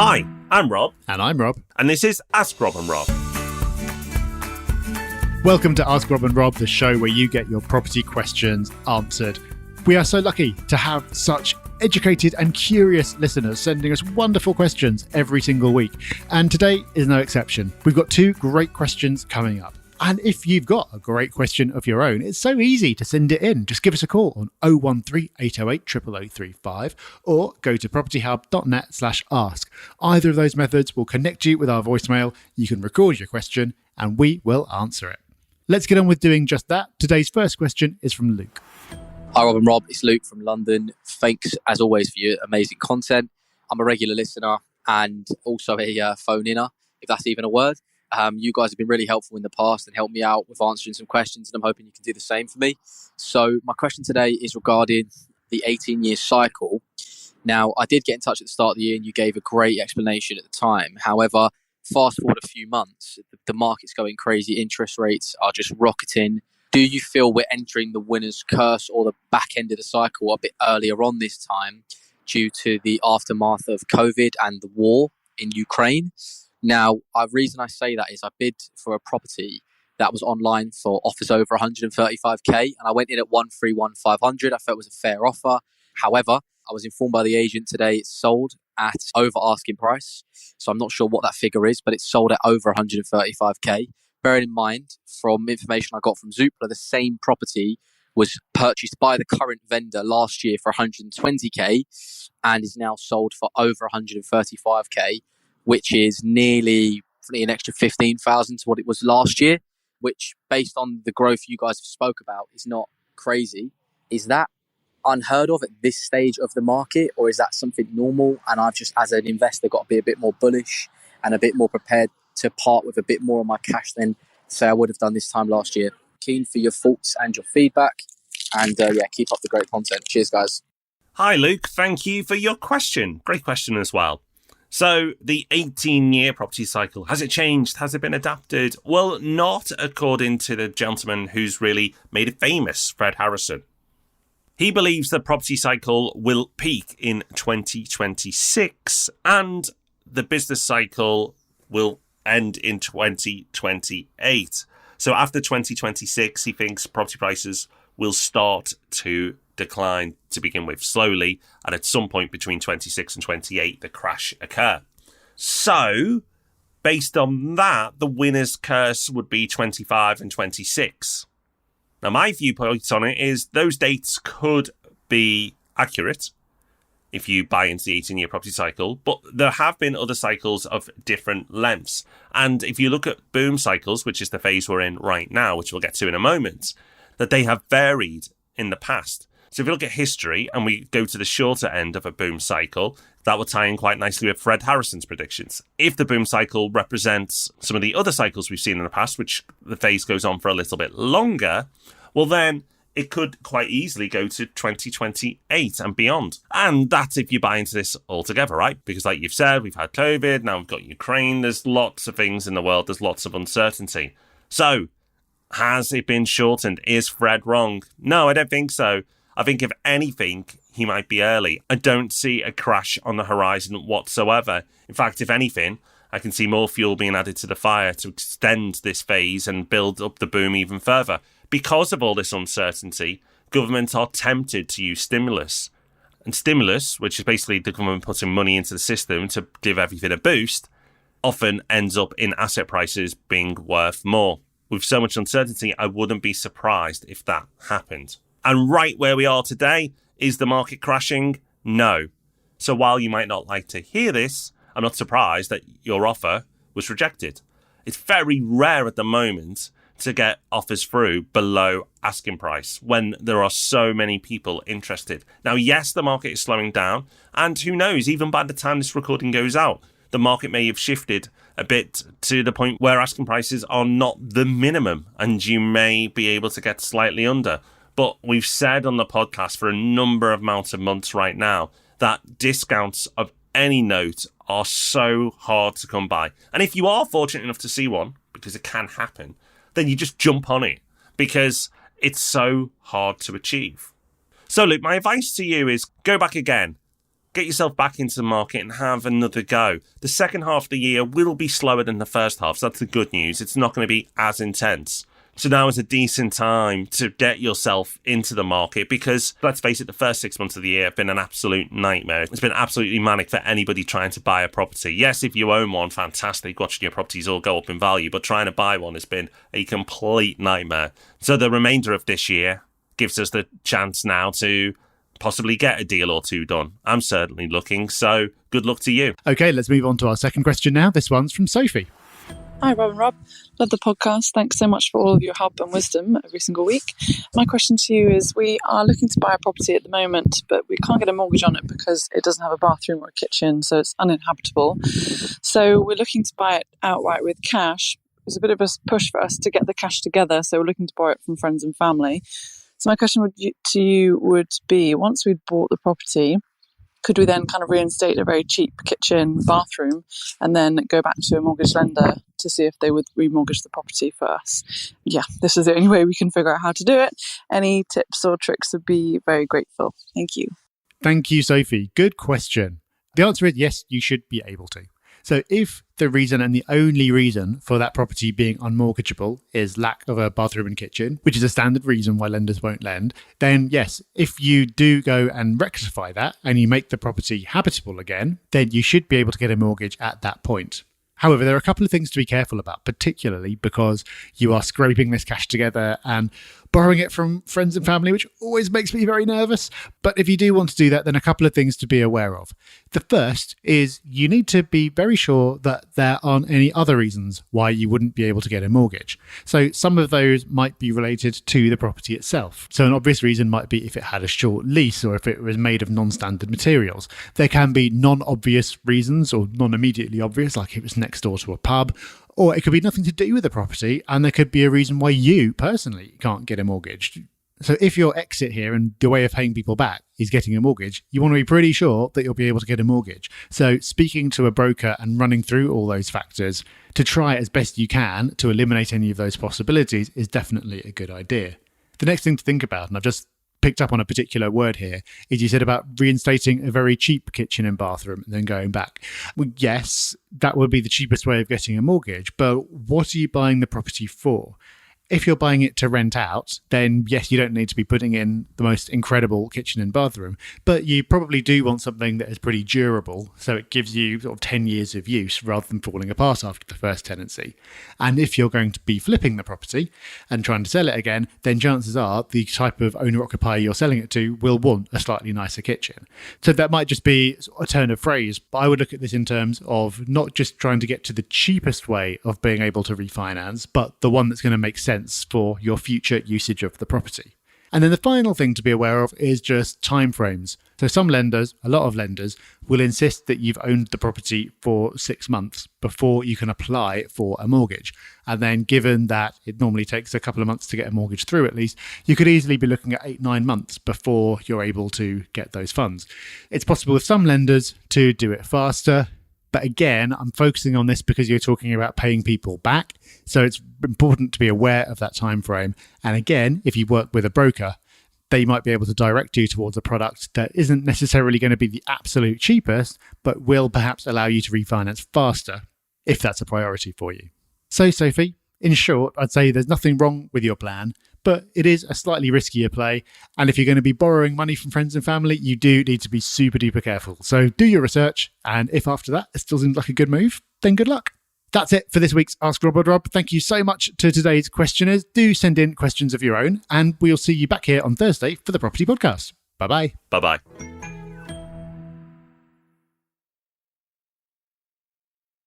Hi, I'm Rob. And I'm Rob. And this is Ask Rob and Rob. Welcome to Ask Rob and Rob, the show where you get your property questions answered. We are so lucky to have such educated and curious listeners sending us wonderful questions every single week. And today is no exception. We've got two great questions coming up. And if you've got a great question of your own, it's so easy to send it in. Just give us a call on 013 808 00035 or go to propertyhub.net/ask. Either of those methods will connect you with our voicemail. You can record your question and we will answer it. Let's get on with doing just that. Today's first question is from Luke. Hi Rob and Rob, it's Luke from London. Thanks as always for your amazing content. I'm a regular listener and also a phone-inner, if that's even a word. You guys have been really helpful in the past and helped me out with answering some questions, and I'm hoping you can do the same for me. So my question today is regarding the 18-year cycle. Now, I did get in touch at the start of the year and you gave a great explanation at the time. However, fast forward a few months, the market's going crazy, interest rates are just rocketing. Do you feel we're entering the winner's curse or the back end of the cycle a bit earlier on this time due to the aftermath of COVID and the war in Ukraine? Now, the reason I say that is I bid for a property that was online for offers over 135k, and I went in at 131,500. I felt it was a fair offer. However, I was informed by the agent today it's sold at over asking price. So I'm not sure what that figure is, but it's sold at over 135k. Bearing in mind, from information I got from Zoopla, the same property was purchased by the current vendor last year for 120k and is now sold for over 135k. Which is nearly an extra 15,000 to what it was last year, which based on the growth you guys have spoke about is not crazy. Is that unheard of at this stage of the market, or is that something normal? And I've just, as an investor, got to be a bit more bullish and a bit more prepared to part with a bit more of my cash than, say, I would have done this time last year. Keen for your thoughts and your feedback. And keep up the great content. Cheers, guys. Hi, Luke. Thank you for your question. Great question as well. So the 18-year property cycle, has it changed? Has it been adapted? Well, not according to the gentleman who's really made it famous, Fred Harrison. He believes the property cycle will peak in 2026 and the business cycle will end in 2028. So after 2026, he thinks property prices will start to decline to begin with slowly, and at some point between 26 and 28 the crash occur. So based on that, the winner's curse would be 25 and 26. Now my viewpoint on it is those dates could be accurate if you buy into the 18-year property cycle, but there have been other cycles of different lengths, and if you look at boom cycles, which is the phase we're in right now, which we'll get to in a moment, that they have varied in the past. So if you look at history and we go to the shorter end of a boom cycle, that will tie in quite nicely with Fred Harrison's predictions. If the boom cycle represents some of the other cycles we've seen in the past, which the phase goes on for a little bit longer, well then it could quite easily go to 2028 and beyond. And that's if you buy into this altogether, right? Because like you've said, we've had COVID, now we've got Ukraine, there's lots of things in the world, there's lots of uncertainty. So has it been shortened? Is Fred wrong? No, I don't think so. I think if anything, he might be early. I don't see a crash on the horizon whatsoever. In fact, if anything, I can see more fuel being added to the fire to extend this phase and build up the boom even further. Because of all this uncertainty, governments are tempted to use stimulus. And stimulus, which is basically the government putting money into the system to give everything a boost, often ends up in asset prices being worth more. With so much uncertainty, I wouldn't be surprised if that happened. And right where we are today, is the market crashing? No. So while you might not like to hear this, I'm not surprised that your offer was rejected. It's very rare at the moment to get offers through below asking price when there are so many people interested. Now, yes, the market is slowing down, and who knows, even by the time this recording goes out, the market may have shifted a bit to the point where asking prices are not the minimum, and you may be able to get slightly under. But we've said on the podcast for a number of amounts of months right now that discounts of any note are so hard to come by. And if you are fortunate enough to see one, because it can happen, then you just jump on it because it's so hard to achieve. So Luke, my advice to you is go back again. get yourself back into the market and have another go. The second half of the year will be slower than the first half, so that's the good news. It's not going to be as intense. So now is a decent time to get yourself into the market because, let's face it, the first 6 months of the year have been an absolute nightmare. It's been absolutely manic for anybody trying to buy a property. Yes, if you own one, fantastic, watching your properties all go up in value, but trying to buy one has been a complete nightmare. So the remainder of this year gives us the chance now to possibly get a deal or two done. I'm certainly looking, so good luck to you. Okay, let's move on to our second question now. This one's from Sophie. Hi, Rob and Rob. Love the podcast. Thanks so much for all of your help and wisdom every single week. My question to you is, we are looking to buy a property at the moment, but we can't get a mortgage on it because it doesn't have a bathroom or a kitchen, so it's uninhabitable. So we're looking to buy it outright with cash. It's a bit of a push for us to get the cash together, so we're looking to borrow it from friends and family. So my question to you would be, once we've bought the property, could we then kind of reinstate a very cheap kitchen, bathroom, and then go back to a mortgage lender to see if they would remortgage the property for us? Yeah, this is the only way we can figure out how to do it. Any tips or tricks would be very grateful. Thank you. Thank you, Sophie. Good question. The answer is yes, you should be able to. So if the reason and the only reason for that property being unmortgageable is lack of a bathroom and kitchen, which is a standard reason why lenders won't lend, then yes, if you do go and rectify that and you make the property habitable again, then you should be able to get a mortgage at that point. However, there are a couple of things to be careful about, particularly because you are scraping this cash together and borrowing it from friends and family, which always makes me very nervous. But if you do want to do that, then a couple of things to be aware of. The first is you need to be very sure that there aren't any other reasons why you wouldn't be able to get a mortgage. So some of those might be related to the property itself. So an obvious reason might be if it had a short lease or if it was made of non-standard materials. There can be non-obvious reasons or non-immediately obvious, like it was next door to a pub, or it could be nothing to do with the property and there could be a reason why you personally can't get a mortgage. So if your exit here and the way of paying people back is getting a mortgage, you want to be pretty sure that you'll be able to get a mortgage. So speaking to a broker and running through all those factors to try as best you can to eliminate any of those possibilities is definitely a good idea. The next thing to think about, and I've just picked up on a particular word here, is you said about reinstating a very cheap kitchen and bathroom and then going back. Well, yes, that would be the cheapest way of getting a mortgage, but what are you buying the property for? If you're buying it to rent out, then yes, you don't need to be putting in the most incredible kitchen and bathroom, but you probably do want something that is pretty durable, so it gives you sort of 10 years of use rather than falling apart after the first tenancy. And if you're going to be flipping the property and trying to sell it again, then chances are the type of owner-occupier you're selling it to will want a slightly nicer kitchen. So that might just be a turn of phrase, but I would look at this in terms of not just trying to get to the cheapest way of being able to refinance, but the one that's going to make sense for your future usage of the property. And then the final thing to be aware of is just timeframes. So some lenders, a lot of lenders, will insist that you've owned the property for 6 months before you can apply for a mortgage. And then given that it normally takes a couple of months to get a mortgage through at least, you could easily be looking at 8-9 months before you're able to get those funds. It's possible with some lenders to do it faster. But again, I'm focusing on this because you're talking about paying people back. So it's important to be aware of that time frame. And again, if you work with a broker, they might be able to direct you towards a product that isn't necessarily going to be the absolute cheapest, but will perhaps allow you to refinance faster if that's a priority for you. So, Sophie, in short, I'd say there's nothing wrong with your plan, but it is a slightly riskier play. And if you're going to be borrowing money from friends and family, you do need to be super duper careful. So do your research. And if after that it still seems like a good move, then good luck. That's it for this week's Ask Rob or Rob. Thank you so much to today's questioners. Do send in questions of your own, and we'll see you back here on Thursday for the Property Podcast. Bye-bye. Bye-bye.